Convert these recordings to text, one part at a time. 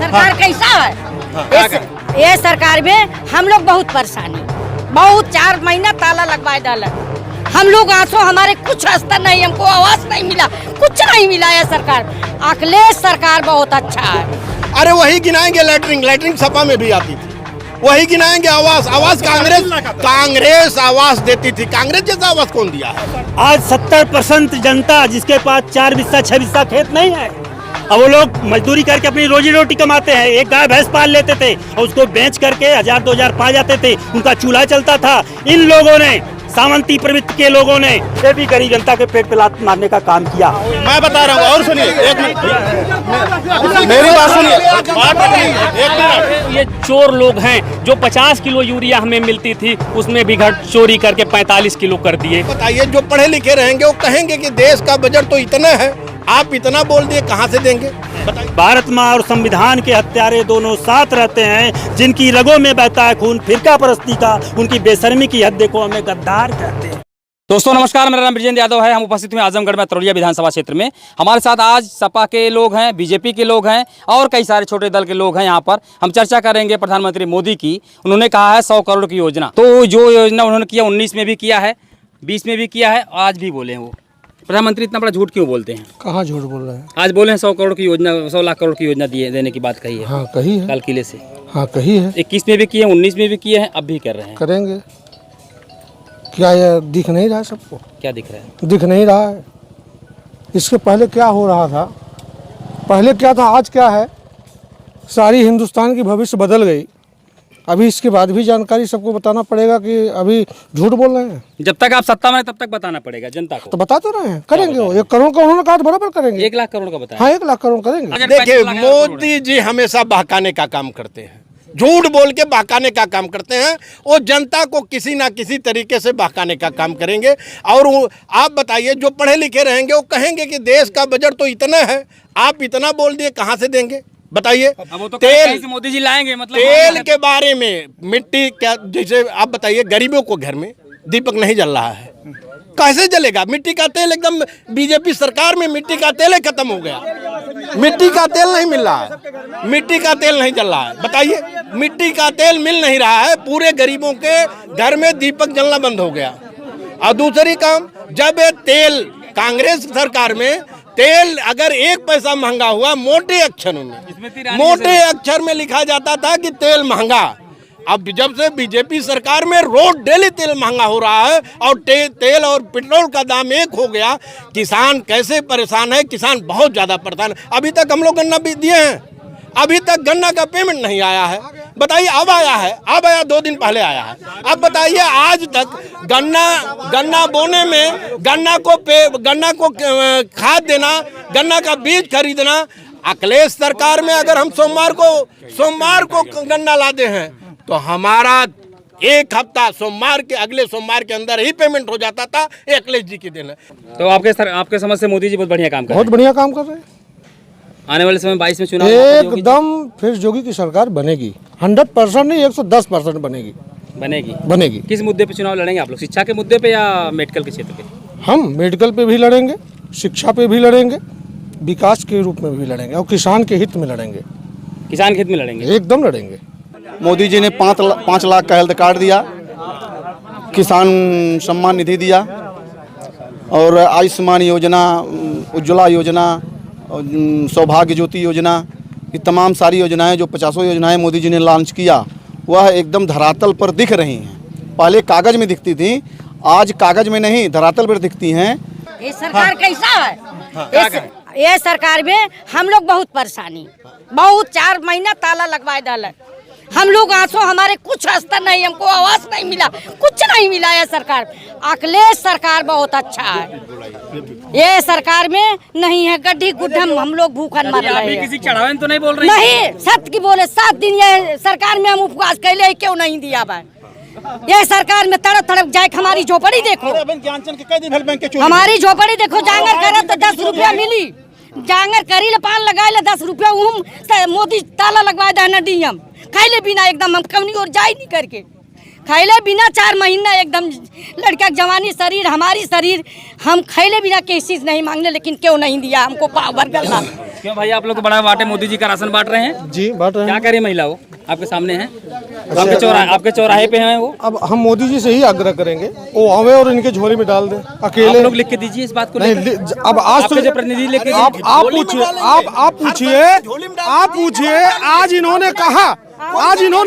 सरकार कैसा है? ये सरकार में हम लोग बहुत परेशानी, बहुत 4 महीना ताला लगवाए डाला। हम लोग आंसू, हमारे कुछ रास्ता नहीं, हमको आवाज नहीं मिला, कुछ नहीं मिला है सरकार। अखिलेश सरकार बहुत अच्छा है। अरे वही गिनाएंगे, लैटरिंग सपा में भी आती थी, वही गिनाएंगे। आवाज कांग्रेस आवाज देती थी। कांग्रेस जैसा आवाज कौन दिया है? आज 70% जनता जिसके पास 4 बिस्सा 6 बिस्सा खेत नहीं है, अब वो लोग मजदूरी करके अपनी रोजी रोटी कमाते हैं। एक गाय भैंस पाल लेते थे और उसको बेच करके 1000-2000 पा जाते थे, उनका चूल्हा चलता था। इन लोगों ने, सामंती प्रवृत्ति के लोगों ने, ये भी गरीब जनता के पेट पे लात मारने का काम किया। मैं बता रहा हूँ, और सुनिए, एक मिनट मेरी बात सुनिए, एक मिनट। ये चोर लोग हैं जो 50 किलो यूरिया हमें मिलती थी, उसमें भी घट चोरी करके 45 किलो कर दिए। बताइए, जो पढ़े लिखे रहेंगे वो कहेंगे कि देश का बजट तो इतना है, आप इतना बोल दिए, कहाँ से देंगे? भारत माँ और संविधान के हत्यारे दोनों साथ रहते हैं, जिनकी रगों में बहता है खून फिरका परस्ती का, उनकी बेशर्मी की हद देखो, हमें गद्दार कहते हैं। दोस्तों नमस्कार, मेरा नाम ब्रिजेंद्र यादव है। हम उपस्थित हुए आजमगढ़ में तरौलिया विधानसभा क्षेत्र में। हमारे साथ आज सपा के लोग हैं, बीजेपी के लोग हैं और कई सारे छोटे दल के लोग हैं। यहाँ पर हम चर्चा करेंगे प्रधानमंत्री मोदी की। उन्होंने कहा है 100 करोड़ की योजना, तो जो योजना उन्होंने किया 19 में भी किया है, 20 में भी किया है, आज भी बोले हैं वो। प्रधानमंत्री इतना बड़ा झूठ क्यों बोलते हैं? कहाँ झूठ बोल रहे हैं? आज बोले हैं 100 करोड़ की योजना, 100 लाख करोड़ की योजना देने की बात कही है। हाँ कही है, कल किले से। हाँ कही है। 21 में भी किए हैं, 19 में भी किए हैं, अब भी कर रहे हैं। करेंगे। क्या ये दिख नहीं रहा है सबको? क्या दिख रहा है? दिख नहीं रहा है। इसके पहले क्या हो रहा था, पहले क्या था, आज क्या है। सारी हिंदुस्तान की भविष्य बदल गई। अभी इसके बाद भी जानकारी सबको बताना पड़ेगा कि अभी झूठ बोल रहे हैं। जब तक आप सत्ता में तब तक बताना पड़ेगा जनता को। तो बता तो रहे हैं, करेंगे वो। 1 करोड़ का उन्होंने कहा तो बराबर करेंगे। 1 लाख करोड़ का बताया। हाँ 1 लाख करोड़ करेंगे। देखिए, मोदी जी हमेशा बहकाने का काम करते हैं, झूठ बोल के बहकाने का काम करते हैं। वो जनता को किसी ना किसी तरीके से बहकाने का काम करेंगे। और आप बताइए, जो पढ़े लिखे रहेंगे वो कहेंगे कि देश का बजट तो इतना है, आप इतना बोल दिए, कहाँ से देंगे? बताइए। तो तेल मोदी जी लाएंगे, मतलब तेल के बारे में, मिट्टी क्या, जैसे आप बताइए, गरीबों को घर में दीपक नहीं जल रहा है, कैसे जलेगा? मिट्टी का तेल एकदम, बीजेपी सरकार में मिट्टी का तेल ही खत्म हो गया, मिट्टी का तेल नहीं मिल रहा है, मिट्टी का तेल नहीं जल रहा है। बताइए, मिट्टी का तेल मिल नहीं रहा है, पूरे गरीबों के घर में दीपक जलना बंद हो गया। और दूसरी काम, जब तेल कांग्रेस सरकार में तेल अगर 1 पैसा महंगा हुआ, मोटे अक्षर में लिखा जाता था कि तेल महंगा। अब जब से बीजेपी सरकार में रोज डेली तेल महंगा हो रहा है और तेल और पेट्रोल का दाम एक हो गया, किसान कैसे परेशान है? किसान बहुत ज़्यादा परेशान है। अभी तक हम लोग गन्ना भी दिए हैं, अभी तक गन्ना का पेमेंट नहीं आया है। बताइए, अब आया है, अब आया, 2 दिन पहले आया है। अब बताइए, आज तक गन्ना बोने में, गन्ना को खाद देना, गन्ना का बीज खरीदना। अखिलेश सरकार में अगर हम सोमवार को गन्ना लाते हैं तो हमारा 1 हफ्ता सोमवार के, अगले सोमवार के अंदर ही पेमेंट हो जाता था। अखिलेश जी की देन है। तो आपके समझ से मोदी जी बहुत बढ़िया काम कर रहे हैं। बहुत बढ़िया काम कर रहे हैं। आने वाले समय 22 में चुनाव एकदम फिर योगी की सरकार बनेगी। 100% नहीं, 110% बनेगी। किस मुद्दे पे चुनाव लड़ेंगे आप लोग? शिक्षा के मुद्दे पे या मेडिकल के क्षेत्र पे? हम मेडिकल पे भी लड़ेंगे, शिक्षा पे भी लड़ेंगे, विकास के रूप में भी लड़ेंगे और किसान के हित में लड़ेंगे। किसान के हित में लड़ेंगे, एकदम लड़ेंगे। मोदी जी ने 5 लाख का हेल्थ कार्ड दिया, किसान सम्मान निधि दिया और आयुष्मान योजना, उज्ज्वला योजना, सौभाग्य ज्योति योजना, ये तमाम सारी योजनाएं, जो 50 योजनाएं मोदी जी ने लॉन्च किया, वह एकदम धरातल पर दिख रही हैं। पहले कागज में दिखती थी, आज कागज में नहीं, धरातल पर दिखती हैं। ये सरकार कैसा है? ये सरकार में हम लोग बहुत परेशानी, बहुत 4 महीना ताला लगवाए डाला। हम लोग आंसू, हमारे कुछ रास्ता नहीं, हमको आवाज नहीं मिला, कुछ नहीं मिला है सरकार। अखिलेश सरकार बहुत अच्छा है। ये सरकार में नहीं है गड्ढी गुड्ढम, हम लोग भूखन मर रहे हैं। किसी चढ़ावे तो नहीं बोल रहे? नहीं, सत्य की बोले। 7 दिन ये सरकार में हम उपवास कैले, क्यों नहीं दिया भाई? ये सरकार में तड़प तड़प जाए। हमारी झोपड़ी देखो, हमारी झोपड़ी देखो, जांगर करे तो 10 रुपया मिली, जांगर करी ले, पान लगाए ले 10 रुपया। मोदी ताला लगवाए देना डीएम, खाइले बिना एकदम हम कहीं और जाए नहीं करके, खाइले बिना 4 महीना एकदम लड़का जवानी शरीर, हमारी शरीर, हम खाइले बिना किसी चीज नहीं मांगने, लेकिन क्यों नहीं दिया हमको पावर गल्ला। क्यों भाई, आप लोग तो बड़ा बांटे, मोदी जी का राशन बांट रहे हैं। जी बांट रहे क्या हैं। करें महिला वो आपके सामने है, आपके चौराहे पे हैं वो। अब हम मोदी जी से ही आग्रह करेंगे वो आवे और इनके झोली में डाल दें आप अकेले। लोग लिख के दीजिए इस बात को नहीं लेकर। अब आज आपके जो प्रतिनिधि लेके आप पूछिए, आप पूछिए, आज इन्होंने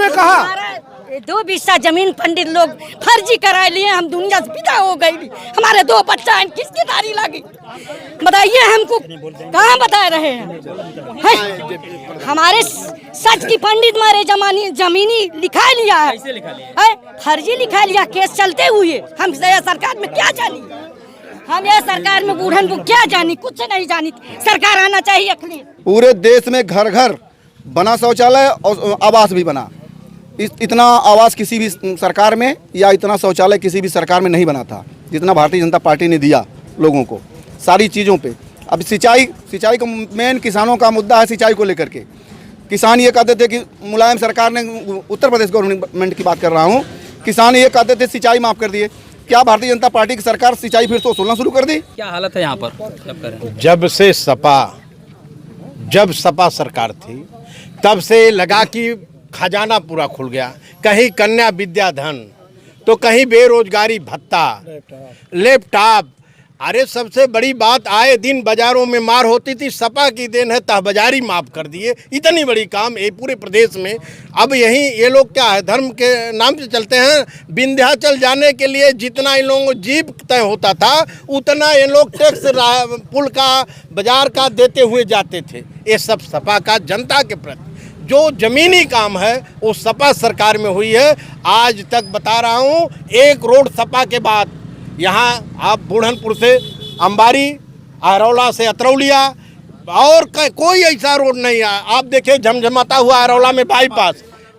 कहा 2 बिस्सा जमीन पंडित लोग फर्जी करा लिए, हम दुनिया से विदा हो गई। हमारे 2 बच्चा हैं, किसकी दारी लगी बताइए हमको, कहाँ बता रहे हैं? हमारे सच की पंडित मारे जमीनी लिखा लिया है, फर्जी लिखा लिया, केस चलते हुए। हम सरकार में क्या जानी, हम यह सरकार में बूढ़न को क्या जानी, कुछ नहीं जानी। सरकार आना चाहिए अखिलेश। पूरे देश में घर घर बना शौचालय और आवास भी बना। इतना आवास किसी भी सरकार में या इतना शौचालय किसी भी सरकार में नहीं बना था जितना भारतीय जनता पार्टी ने दिया लोगों को सारी चीज़ों पे। अब सिंचाई को मेन किसानों का मुद्दा है। सिंचाई को लेकर के किसान ये कहते थे कि मुलायम सरकार ने, उत्तर प्रदेश गवर्नमेंट की बात कर रहा हूँ, किसान ये कहते थे सिंचाई माफ़ कर दिए। क्या भारतीय जनता पार्टी की सरकार सिंचाई फिर से वसूलना शुरू कर दी? क्या हालत है यहाँ पर? जब सपा सरकार थी तब से लगा कि खजाना पूरा खुल गया। कहीं कन्या विद्याधन तो कहीं बेरोजगारी भत्ता, लैपटॉप। अरे सबसे बड़ी बात, आए दिन बाजारों में मार होती थी, सपा की देन है तहबाजारी माफ कर दिए। इतनी बड़ी काम ये पूरे प्रदेश में। अब यहीं ये लोग क्या है, धर्म के नाम से चलते हैं। विंध्याचल जाने के लिए जितना इन लोगों को जीप तय होता था उतना ये लोग टैक्स पुल का, बाजार का देते हुए जाते थे। ये सब सपा का जनता के प्रति जो ज़मीनी काम है वो सपा सरकार में हुई है। आज तक बता रहा हूँ, एक रोड सपा के बाद यहाँ आप बुढ़नपुर से अंबारी, अरौला से अतरौलिया और कोई ऐसा रोड नहीं है। आप देखिए झमझमाता हुआ अरौला में बाईपास,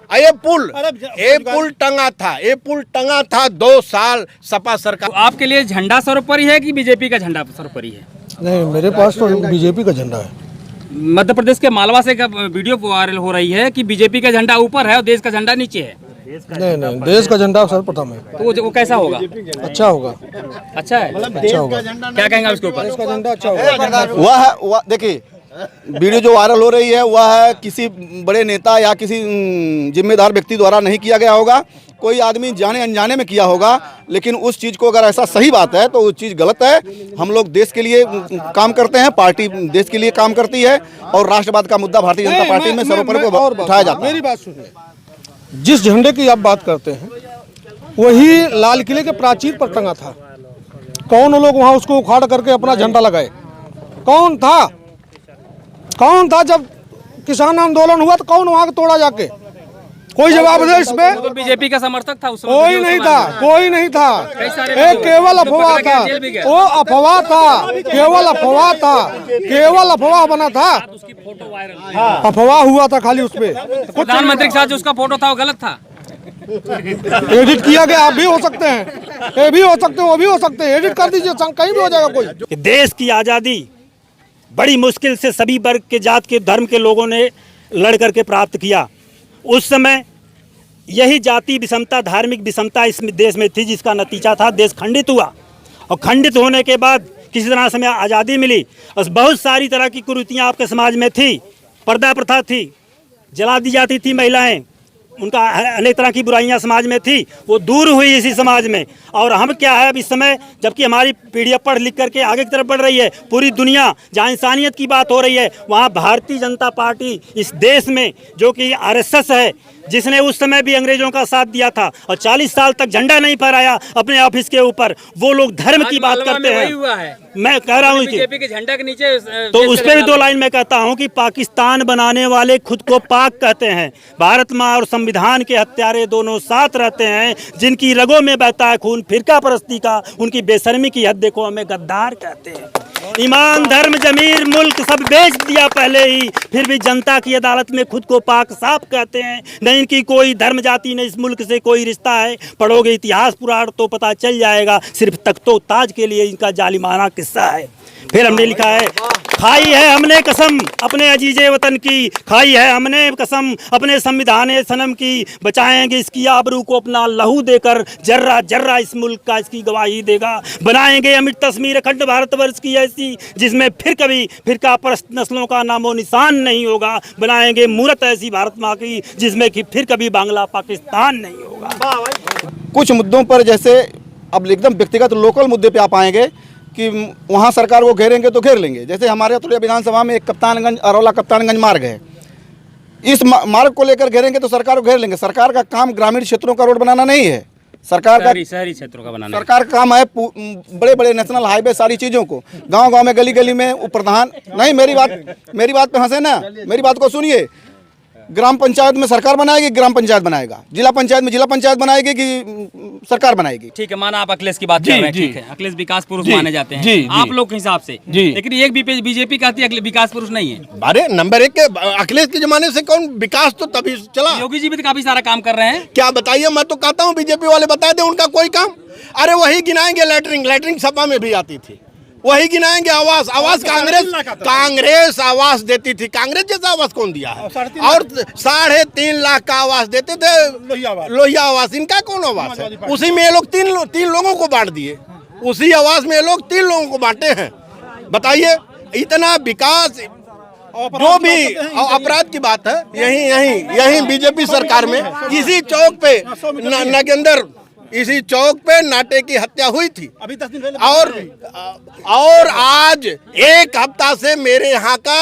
ये पुल टंगा था 2 साल सपा सरकार। तो आपके लिए झंडा सर्वोपरि है कि बीजेपी का झंडा सर्वोपरि है? नहीं, मेरे पास तो बीजेपी का झंडा है। मध्य प्रदेश के मालवा से वीडियो वायरल हो रही है कि बीजेपी का झंडा ऊपर है और देश का झंडा नीचे है। नहीं, देश का झंडा सर्वप्रथम है। तो वो कैसा होगा? अच्छा होगा। अच्छा है, अच्छा होगा। क्या कहेंगे उसके ऊपर? देश का झंडा अच्छा होगा। वह देखिए वीडियो जो वायरल हो रही है वह किसी बड़े नेता या किसी जिम्मेदार व्यक्ति द्वारा नहीं किया गया होगा। कोई आदमी जाने अनजाने में किया होगा। लेकिन उस चीज़ को अगर ऐसा सही बात है तो वो चीज़ गलत है। हम लोग देश के लिए काम करते हैं, पार्टी देश के लिए काम करती है और राष्ट्रवाद का मुद्दा भारतीय जनता पार्टी में सर्वोपरि उठाया जाता है। मेरी बात सुनिए, जिस झंडे की आप बात करते हैं वही लाल किले के प्राचीर पर टंगा था। कौन लोग वहां उसको उखाड़ करके अपना झंडा लगाए? कौन था जब किसान आंदोलन हुआ तो कौन वहां तोड़ा जाके? कोई जवाब दे इसमें। तो बीजेपी का समर्थक था उस समय? कोई नहीं था। एक केवल अफवाह था, वो अफवाह था, केवल अफवाह बना था। अफवाह हुआ था खाली उसपे। प्रधानमंत्री के साथ जो उसका फोटो था वो गलत था, एडिट किया गया। आप भी हो सकते हैं, ये भी हो सकते हैं, वो भी हो सकते हैं। एडिट कर दीजिए, कहीं भी हो जाएगा कोई। देश की आज़ादी बड़ी मुश्किल से सभी वर्ग के, जात के, धर्म के लोगों ने लड़ करके प्राप्त किया। उस समय यही जाति विषमता, धार्मिक विषमता इस देश में थी, जिसका नतीजा था देश खंडित हुआ। और खंडित होने के बाद किसी तरह से हमें आज़ादी मिली और बहुत सारी तरह की कुरीतियाँ आपके समाज में थी। पर्दा प्रथा थी, जला दी जाती थी महिलाएं, उनका अनेक तरह की बुराइयां समाज में थी, वो दूर हुई इसी समाज में। और हम क्या है अब इस समय, जबकि हमारी पीढ़ियाँ पढ़ लिख करके आगे की तरफ बढ़ रही है, पूरी दुनिया जहाँ इंसानियत की बात हो रही है वहाँ भारतीय जनता पार्टी इस देश में, जो कि आरएसएस है, जिसने उस समय भी अंग्रेजों का साथ दिया था और 40 साल तक झंडा नहीं फहराया अपने ऑफिस के ऊपर, वो लोग धर्म की बात करते हैं। मैं कह रहा हूँ बीजेपी के झंडा के नीचे तो उस पर भी 2 लाइन में कहता हूँ कि पाकिस्तान बनाने वाले खुद को पाक कहते हैं। भारत माँ और संविधान के हत्यारे दोनों साथ रहते हैं। जिनकी रगों में बहता है खून फिरका परस्ती का, उनकी बेशर्मी की हद देखो, हमें गद्दार कहते हैं। ईमान, धर्म, जमीर, मुल्क सब बेच दिया पहले ही, फिर भी जनता की अदालत में खुद को पाक साफ कहते हैं। न इनकी कोई धर्म जाति, न इस मुल्क से कोई रिश्ता है। पढ़ोगे इतिहास पुराण तो पता चल जाएगा, सिर्फ तख्तो ताज के लिए इनका जालिमाना किस्सा है। फिर हमने लिखा है, खाई है हमने कसम अपने अजीजे वतन की, खाई है हमने कसम अपने संविधान सनम की, बचाएंगे इसकी आबरू को अपना लहू देकर, जर्रा जर्रा इस मुल्क का इसकी गवाही देगा। बनाएंगे अमिट तस्वीर अखंड भारतवर्ष की ऐसी राजनीति जिसमें फिर कभी फिरका परस्त नस्लों का नामो निशान नहीं होगा। बनाएंगे मूरत ऐसी भारत माँ की जिसमें कि फिर कभी बांग्ला पाकिस्तान नहीं होगा। कुछ मुद्दों पर जैसे अब एकदम व्यक्तिगत लोकल मुद्दे पे आप आएंगे कि वहाँ सरकार को घेरेंगे तो घेर लेंगे। जैसे हमारे अतुलिया विधानसभा में एक कप्तानगंज अरौला कप्तानगंज मार्ग है, इस मार्ग को लेकर घेरेंगे तो सरकार को घेर लेंगे। सरकार का काम ग्रामीण क्षेत्रों का रोड बनाना नहीं है, सरकार का शहरी क्षेत्रों का बनाना सरकार का काम है बड़े बड़े नेशनल हाईवे सारी चीज़ों को गांव गांव में गली गली में वो प्रधान नहीं, मेरी बात पे हंसे ना, मेरी बात को सुनिए। ग्राम पंचायत में सरकार बनाएगी, ग्राम पंचायत बनाएगा, जिला पंचायत में जिला पंचायत बनाएगी कि सरकार बनाएगी। ठीक है, माना आप अखिलेश की बात कर रहे हैं, ठीक है, अखिलेश विकास पुरुष माने जाते हैं आप लोग के हिसाब से, लेकिन एक बीजेपी कहती है विकास पुरुष नहीं है। अरे नंबर 1 के अखिलेश के जमाने से कौन विकास तो तभी चला। योगी जी भी तो काफी सारा काम कर रहे हैं। क्या बताइए, मैं तो कहता हूँ बीजेपी वाले बता दे उनका कोई काम। अरे वही गिनाएंगे, लैटरिंग सपा में भी आती थी, वही गिनाएंगे। आवास कांग्रेस आवास देती थी, कांग्रेस जैसा आवास कौन दिया है? और 3.5 लाख का आवास देते थे, लोहिया आवास। इनका कौन आवास है? उसी में ये लोग तीन लोगों को बांट दिए, उसी आवास में ये लोग 3 लोगों को बांटे हैं। बताइए, इतना विकास जो भी अपराध की बात है, यही बीजेपी सरकार में इसी चौक पे नागेंद्र, इसी चौक पे नाटे की हत्या हुई थी। अभी 10 दिन पहले और आज 1 हफ्ता से मेरे यहाँ का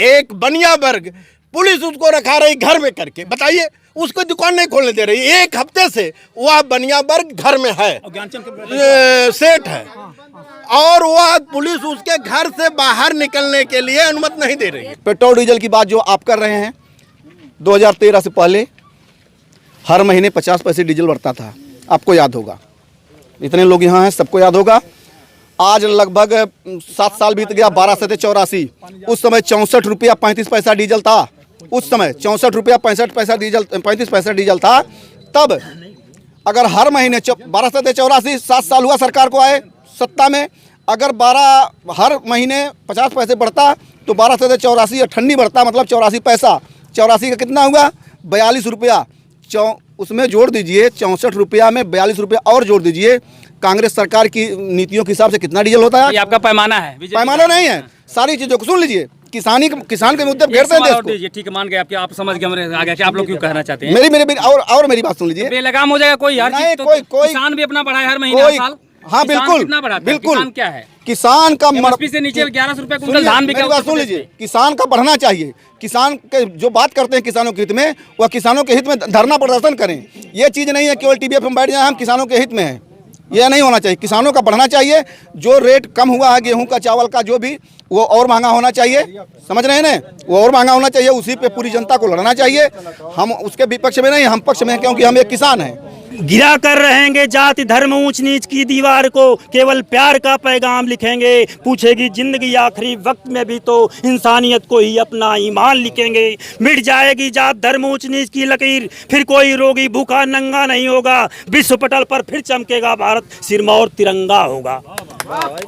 एक बनिया वर्ग पुलिस उसको रखा रही घर में करके। बताइए, उसको दुकान नहीं खोलने दे रही। 1 हफ्ते से वह बनिया वर्ग घर में है, सेठ है, और वह पुलिस उसके घर से बाहर निकलने के लिए अनुमति नहीं दे रही है। पेट्रोल डीजल की बात जो आप कर रहे हैं, 2013 से पहले हर महीने 50 पैसे डीजल बढ़ता था, आपको याद होगा। इतने लोग यहाँ हैं, सबको याद होगा। आज लगभग 7 साल बीत गया, 12 से 84। उस समय 64 रुपया 35 पैसा डीजल था। उस समय 64 रुपया 35 पैसा डीजल था। तब अगर हर महीने 12 से 84, 7 साल हुआ सरकार को आए सत्ता में, अगर हर महीने 50 पैसे बढ़ता तो 12 से 84 अठन्नी बढ़ता, मतलब 84 पैसा। 84 का कितना हुआ? 42 रुपया। उसमें जोड़ दीजिए 64 रुपया में 42 रुपया और जोड़ दीजिए। कांग्रेस सरकार की नीतियों के हिसाब से कितना डीजल होता है? ये आपका पैमाना है? पैमाना नहीं है, सारी चीजों को सुन लीजिए। किसान के मुद्दे घेरते हैं देश को। ठीक है, मान गए आप समझ गए हमारे आगे क्या आप लोग क्यों कहना चाहते हैं। मेरी बात सुन लीजिए। बेलगाम हो जाएगा कोई, हर चीज तो किसान भी अपना बढ़ाए हर महीने, हर साल। हाँ बिल्कुल, किसान क्या है? किसान का एमएसपी से नीचे 1100 रुपए कुंटल धान बिका। सुन लीजिए, किसान का बढ़ना चाहिए। किसान के जो बात करते हैं किसानों के हित में, वह किसानों के हित में धरना प्रदर्शन करें। ये चीज़ नहीं है केवल टीवी पे बैठ जाए हम किसानों के हित में है, यह नहीं होना चाहिए। किसानों का बढ़ना चाहिए। जो रेट कम हुआ है गेहूं का, चावल का, जो भी, वो और महंगा होना चाहिए। समझ रहे हैं ना, वो और महंगा होना चाहिए। उसी पे पूरी जनता को लड़ना चाहिए। हम उसके विपक्ष में नहीं, हम पक्ष में हैं, क्योंकि हम एक किसान हैं। गिरा कर रहेंगे जाति धर्म ऊंच नीच की दीवार को, केवल प्यार का पैगाम लिखेंगे। पूछेगी जिंदगी आखिरी वक्त में भी तो इंसानियत को ही अपना ईमान लिखेंगे। मिट जाएगी जात धर्म ऊंच नीच की लकीर, फिर कोई रोगी भूखा नंगा नहीं होगा। विश्व पटल पर फिर चमकेगा भारत, सिरमौर तिरंगा होगा।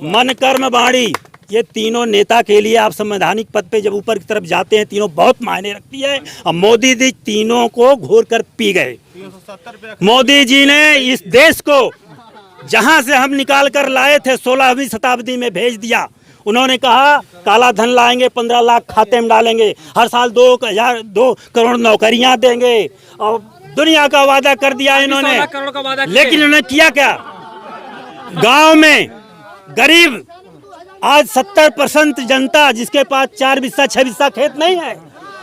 मन कर्म वाणी, ये तीनों नेता के लिए आप संवैधानिक पद पे जब ऊपर की तरफ जाते हैं, तीनों बहुत मायने रखती है। और मोदी जी तीनों को घोर कर पी गए। मोदी जी ने इस देश को जहां से हम निकाल कर लाए थे 16वीं शताब्दी में भेज दिया। उन्होंने कहा काला धन लाएंगे, 15 लाख खाते में डालेंगे, हर साल 2 करोड़ नौकरियां देंगे, और दुनिया का वादा कर दिया इन्होंने। लेकिन इन्होंने किया क्या? गांव में गरीब, आज 70% जनता जिसके पास 4 बिस्सा 6 बिस्सा खेत नहीं है,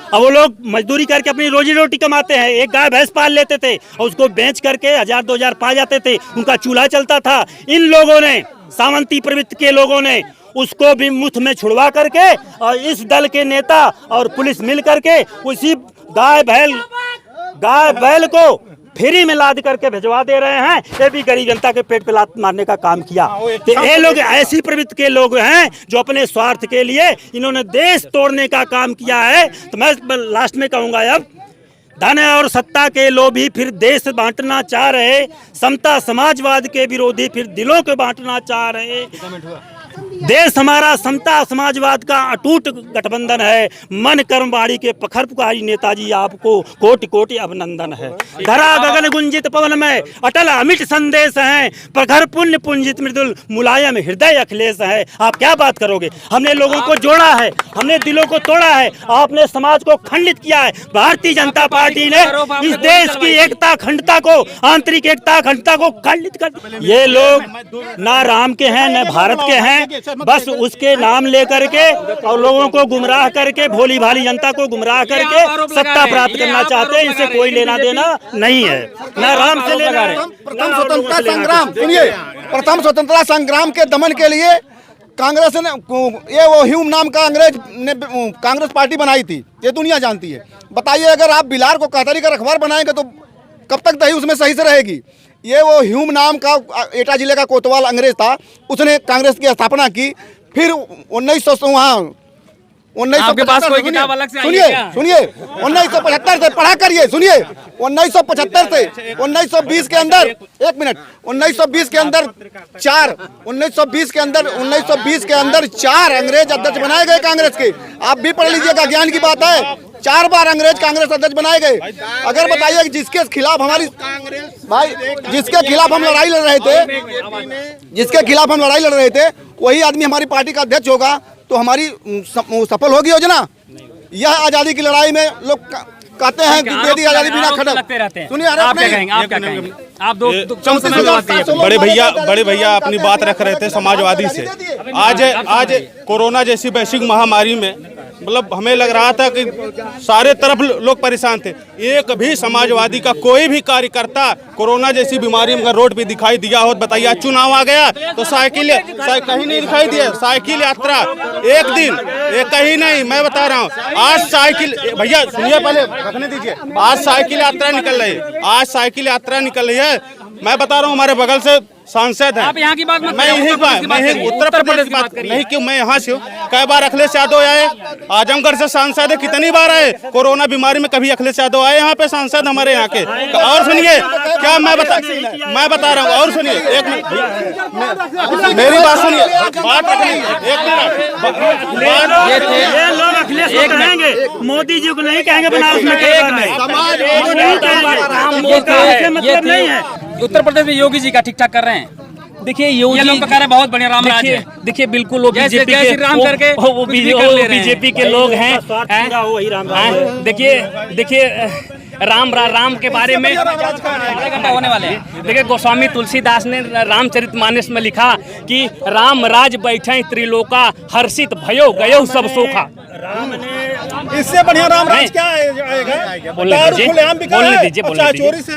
अब वो लोग मजदूरी करके अपनी रोजी रोटी कमाते हैं। एक गाय भैंस पाल लेते थे और उसको बेच करके 1000-2000 पा जाते थे, उनका चूल्हा चलता था। इन लोगों ने, सामंती प्रवृत्ति के लोगों ने, उसको भी मुफ्त में छुड़वा करके, और इस दल के नेता और पुलिस मिल करके उसी गाय बैल को फ्री में लाद करके भिजवा दे रहे हैं। ये भी गरीब जनता के पेट पे लात मारने का काम किया। तो ये लोग ऐसी प्रवृत्ति के लोग हैं जो अपने स्वार्थ के लिए इन्होंने देश तोड़ने का काम किया है। तो मैं लास्ट में कहूँगा, अब धन और सत्ता के लोभी फिर देश बांटना चाह रहे, समता समाजवाद के विरोधी फिर दिलों को बांटना चाह रहे। देश हमारा समता समाजवाद का अटूट गठबंधन है। मन कर्म वाणी के पखर पुकारी नेताजी आपको कोटि कोटि अभिनंदन है। धरा गगन गुंजित पवन में अटल अमिट संदेश है, प्रखर पुण्य पुंजित मृदुल मुलायम हृदय अखिलेश है। आप क्या बात करोगे? हमने लोगों को जोड़ा है, हमने दिलों को तोड़ा है, आपने समाज को खंडित किया है। भारतीय जनता पार्टी ने इस देश की एकता अखंडता को, आंतरिक एकता अखंडता को खंडित कर। ये लोग ना राम के हैं न भारत के हैं, बस उसके नाम लेकर के और लोगों को गुमराह करके, भोली भाली जनता को गुमराह करके सत्ता प्राप्त करना चाहते हैं। इनसे कोई लेना देना नहीं है, ना राम से लेना है। प्रथम स्वतंत्रता संग्राम, सुनिए, प्रथम स्वतंत्रता संग्राम के दमन के लिए कांग्रेस ने ये वो ह्यूम नाम का अंग्रेज ने कांग्रेस पार्टी बनाई थी, ये दुनिया जानती है। बताइए, अगर आप बिलार को कहतरी का रखवार बनाएंगे तो कब तक दही उसमें सही से रहेगी? ये वो ह्यूम नाम का एटा जिले का कोतवाल अंग्रेज था, उसने कांग्रेस की स्थापना की। फिर 1975 से पढ़ा करिए, सुनिए, 1975 से 1920 के अंदर, एक मिनट, 1920 के अंदर 4 अंग्रेज अध्यक्ष बनाए गए कांग्रेस के। आप भी पढ़ लीजिएगा, ज्ञान की बात है। 4 बार अंग्रेज कांग्रेस अध्यक्ष बनाए गए। अगर बताइए कि जिसके खिलाफ हमारी भाई, जिसके खिलाफ हम लड़ाई लड़ रहे थे, वही आदमी हमारी पार्टी का अध्यक्ष होगा तो हमारी सफल होगी योजना। यह आजादी की लड़ाई में लोग कहते हैं कि दे दी आजादी बिना खटक। सुनिए, आप क्या कहेंगे? आप दो बड़े भैया अपनी बात रख रहे थे समाजवादी से। आज कोरोना जैसी वैश्विक महामारी में मतलब हमें लग रहा था कि सारे तरफ लोग परेशान थे। एक भी समाजवादी का कोई भी कार्यकर्ता कोरोना जैसी बीमारी में रोड पे दिखाई दिया हो? बताइए, चुनाव आ गया तो साइकिल कहीं नहीं दिखाई दिया। साइकिल यात्रा एक दिन, एक कहीं नहीं, मैं बता रहा हूँ। आज साइकिल, भैया सुनिए, पहले रखने दीजिए। आज साइकिल यात्रा निकल रही है, मैं बता रहा हूँ। हमारे बगल से सांसद है, आप यहाँ की बात मत मैं यही उत्तर प्रदेश की बात नहीं, क्यों मैं यहाँ से हूँ। कई बार अखिलेश यादव आए, आजमगढ़ से सांसद है, कितनी बार आए कोरोना बीमारी में, कभी अखिलेश यादव आए यहाँ पे सांसद हमारे यहाँ के। और सुनिए, क्या मैं बता रहा हूँ, और सुनिए, एक मिनट मेरी बात सुनिए, बात रखनी, एक मिनट। मोदी जी को नहीं कहेंगे बनारस में, मतलब नहीं है। उत्तर प्रदेश में योगी जी का ठीक ठाक कर रहे हैं। देखिए योगी लोग तो कह रहे बहुत बढ़िया राम राज है। देखिए बिल्कुल वो बीजेपी के लोग हैं। देखिए राम के बारे में होने वाले हैं। देखिए गोस्वामी तुलसीदास ने रामचरितमानस में लिखा कि राम राज बैठे त्रिलोका, हर्षित भयो गयो सब सोखा। इससे बढ़िया राम राज क्या आएगा?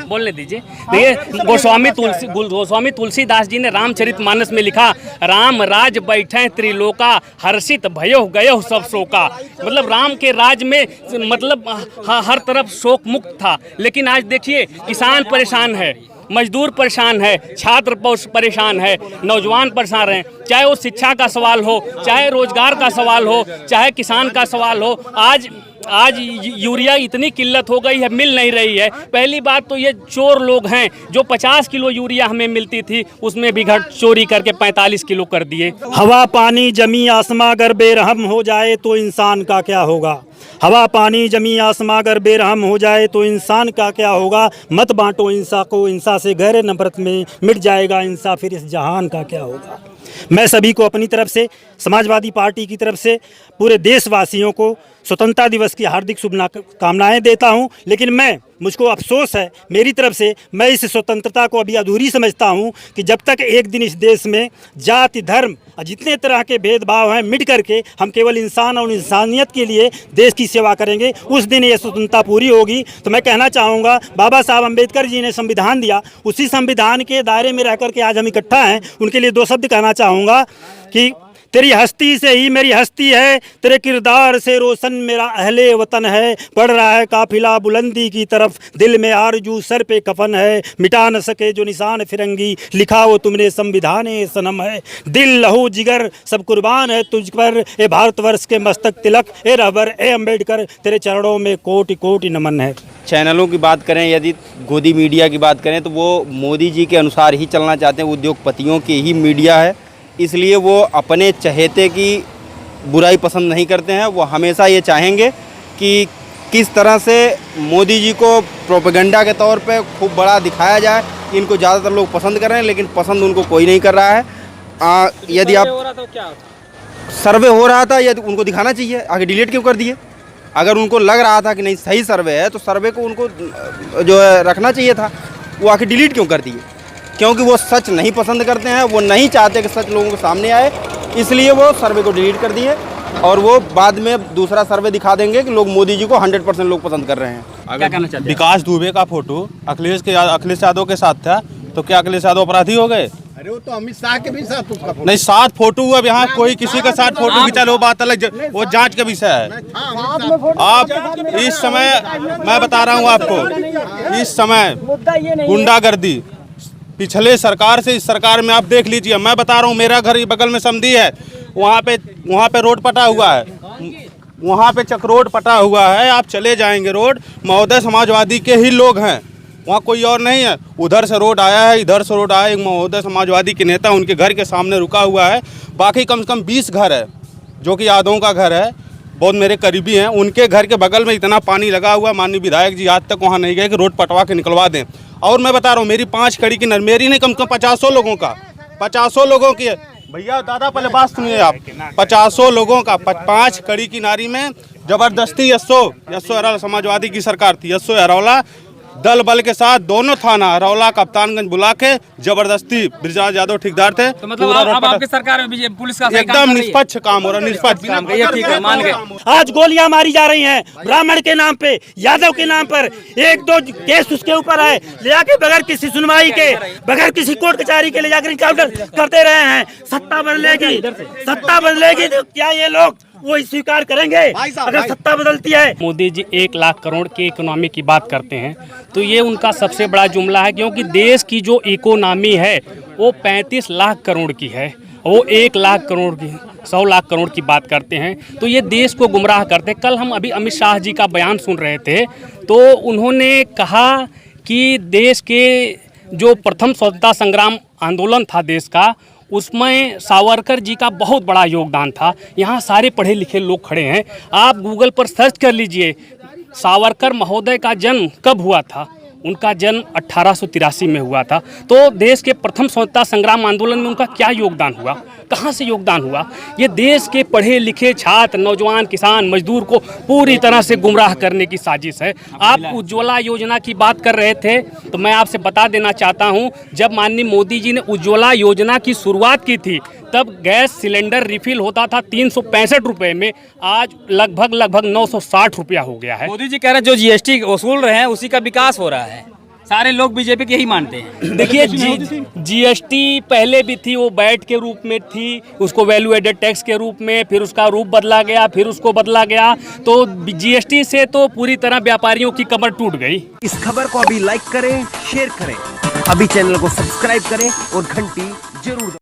बोलने दीजिए। देखिए गोस्वामी तुलसीदास जी ने रामचरितमानस में लिखा, राम राज बैठे त्रिलोका, हर्षित भयो गयो सब शोका। मतलब राम के राज में मतलब हर तरफ शोक मुक्त था। लेकिन आज देखिए किसान परेशान है, मजदूर परेशान है, छात्र परेशान है, नौजवान परेशान हैं। चाहे वो शिक्षा का सवाल हो, चाहे रोजगार का सवाल हो, चाहे किसान का सवाल हो। आज यूरिया इतनी किल्लत हो गई है, मिल नहीं रही है। पहली बात तो ये चोर लोग हैं, जो 50 किलो यूरिया हमें मिलती थी उसमें भी घट चोरी करके 45 किलो कर दिए। हवा पानी जमी आसमां अगर बेरहम हो जाए तो इंसान का क्या होगा? हवा पानी जमी आसमां अगर बेरहम हो जाए तो इंसान का क्या होगा? मत बांटो इंसा को, इंसा से गहरे नफरत में मिट जाएगा इंसा, फिर इस जहान का क्या होगा? मैं सभी को अपनी तरफ से, समाजवादी पार्टी की तरफ से, पूरे देशवासियों को स्वतंत्रता दिवस की हार्दिक शुभकामनाएं देता हूं। लेकिन मुझको अफसोस है मेरी तरफ से, मैं इस स्वतंत्रता को अभी अधूरी समझता हूं कि जब तक एक दिन इस देश में जाति धर्म और जितने तरह के भेदभाव हैं मिट करके हम केवल इंसान और इंसानियत के लिए देश की सेवा करेंगे, उस दिन ये स्वतंत्रता पूरी होगी। तो मैं कहना चाहूँगा, बाबा साहब अम्बेडकर जी ने संविधान दिया, उसी संविधान के दायरे में रह करके आज हम इकट्ठा हैं। उनके लिए 2 शब्द कहना चाहूँगा कि तेरी हस्ती से ही मेरी हस्ती है, तेरे किरदार से रोशन मेरा अहले वतन है। बढ़ रहा है काफिला बुलंदी की तरफ, दिल में आरजू सर पे कफन है। मिटा न सके जो निशान फिरंगी, लिखा वो तुमने संविधान सनम है। दिल लहू जिगर सब कुर्बान है तुझ पर, ए भारतवर्ष के मस्तक तिलक, ए रहबर ए अम्बेडकर, तेरे चरणों में कोटि कोटि नमन है। चैनलों की बात करें, यदि गोदी मीडिया की बात करें तो वो मोदी जी के अनुसार ही चलना चाहते हैं। उद्योगपतियों की ही मीडिया है इसलिए वो अपने चहेते की बुराई पसंद नहीं करते हैं। वो हमेशा ये चाहेंगे कि किस तरह से मोदी जी को प्रोपेगेंडा के तौर पे खूब बड़ा दिखाया जाए। इनको ज़्यादातर लोग पसंद कर रहे हैं, लेकिन पसंद उनको कोई नहीं कर रहा है। यदि आप सर्वे हो रहा था, यदि उनको दिखाना चाहिए, आगे डिलीट क्यों कर दिए? अगर उनको लग रहा था कि नहीं सही सर्वे है, तो सर्वे को उनको जो है रखना चाहिए था। वो आके डिलीट क्यों कर दिए? क्योंकि वो सच नहीं पसंद करते हैं, वो नहीं चाहते कि सच लोगों के सामने आए, इसलिए वो सर्वे को डिलीट कर दिए। और वो बाद में दूसरा सर्वे दिखा देंगे कि लोग मोदी जी को 100% लोग पसंद कर रहे हैं। क्या कहना चाहते हैं? विकास दुबे का फोटो अखिलेश यादव के साथ था, तो क्या अखिलेश यादव अपराधी हो गए? अरे वो तो अमित शाह के भी साथ उसका नहीं, साथ फोटो हुआ। यहाँ कोई किसी के साथ फोटो खिंचा लो, बात अलग, वो जांच का विषय है। आप इस समय, मैं बता रहा हूँ आपको, इस समय गुंडागर्दी पिछले सरकार से इस सरकार में आप देख लीजिए। मैं बता रहा हूँ, मेरा घर बगल में समधी है, वहाँ पे रोड पटा हुआ है, वहाँ पे चक रोड पटा हुआ है। आप चले जाएंगे रोड, महोदय समाजवादी के ही लोग हैं, वहाँ कोई और नहीं है। उधर से रोड आया है, इधर से रोड आया है, एक महोदय समाजवादी के नेता उनके घर के सामने रुका हुआ है। बाकी कम से कम 20 घर है जो कि यादवों का घर है, बहुत मेरे करीबी हैं। उनके घर के बगल में इतना पानी लगा हुआ, माननीय विधायक जी आज तक वहाँ नहीं गए कि रोड पटवा के निकलवा दें। और मैं बता रहा हूँ, मेरी 5 कड़ी की मेरी नहीं, कम से कम 50 लोगों का, 50 लोगों की है। भैया दादा पहले बात सुनिए आप, 50 लोगों का 5 कड़ी की नारी में जबरदस्ती यस्सो अरोड़ा समाजवादी की सरकार थी, यस्सो अरोड़ा दल बल के साथ दोनों थाना अरोड़ा कप्तानगंज बुला के जबरदस्ती ब्रिजराज यादव ठेकेदार थे। तो मतलब अब आपकी सरकार में पुलिस का एकदम निष्पक्ष काम हो रहा है, निष्पक्ष काम। ठीक है, मान गए। आज गोलियां मारी जा रही हैं ब्राह्मण के नाम पे, यादव के नाम पर। 1-2 केस उसके ऊपर है, ले जाके बगैर किसी सुनवाई के, बगैर किसी कोर्ट कचहरी के ले जाकर इनकाउंटर करते रहे हैं। सत्ता बदलेगी तो क्या ये लोग वो स्वीकार करेंगे अगर सत्ता बदलती है? मोदी जी 1 लाख करोड़ की इकोनॉमी की बात करते हैं, तो ये उनका सबसे बड़ा जुमला है, क्योंकि देश की जो इकोनॉमी है वो 35 लाख करोड़ की है। वो 1 लाख करोड़ की, 100 लाख करोड़ की बात करते हैं, तो ये देश को गुमराह करते हैं। कल हम अभी अमित शाह जी का बयान सुन रहे थे, तो उन्होंने कहा कि देश के जो प्रथम स्वतंत्रता संग्राम आंदोलन था देश का, उसमें सावरकर जी का बहुत बड़ा योगदान था। यहाँ सारे पढ़े लिखे लोग खड़े हैं, आप गूगल पर सर्च कर लीजिए सावरकर महोदय का जन्म कब हुआ था। उनका जन्म 1883 में हुआ था। तो देश के प्रथम स्वतंत्रता संग्राम आंदोलन में उनका क्या योगदान हुआ, कहाँ से योगदान हुआ? ये देश के पढ़े लिखे छात्र, नौजवान, किसान, मजदूर को पूरी तरह से गुमराह करने की साजिश है। आप उज्ज्वला योजना की बात कर रहे थे, तो मैं आपसे बता देना चाहता हूँ, जब माननीय मोदी जी ने उज्ज्वला योजना की शुरुआत की थी, तब गैस सिलेंडर रिफिल होता था 365 रुपये में, आज लगभग 960 रुपया हो गया है। मोदी जी कह रहे हैं जो जीएसटी वसूल रहे हैं उसी का विकास हो रहा है। सारे लोग बीजेपी के यही मानते हैं। देखिए, जीएसटी पहले भी थी, वो वैट के रूप में थी, उसको वैल्यू एडेड टैक्स के रूप में, फिर उसका रूप बदला गया, फिर उसको बदला गया। तो जीएसटी से तो पूरी तरह व्यापारियों की कमर टूट गई। इस खबर को अभी लाइक करें, शेयर करें, अभी चैनल को सब्सक्राइब करें और घंटी जरूर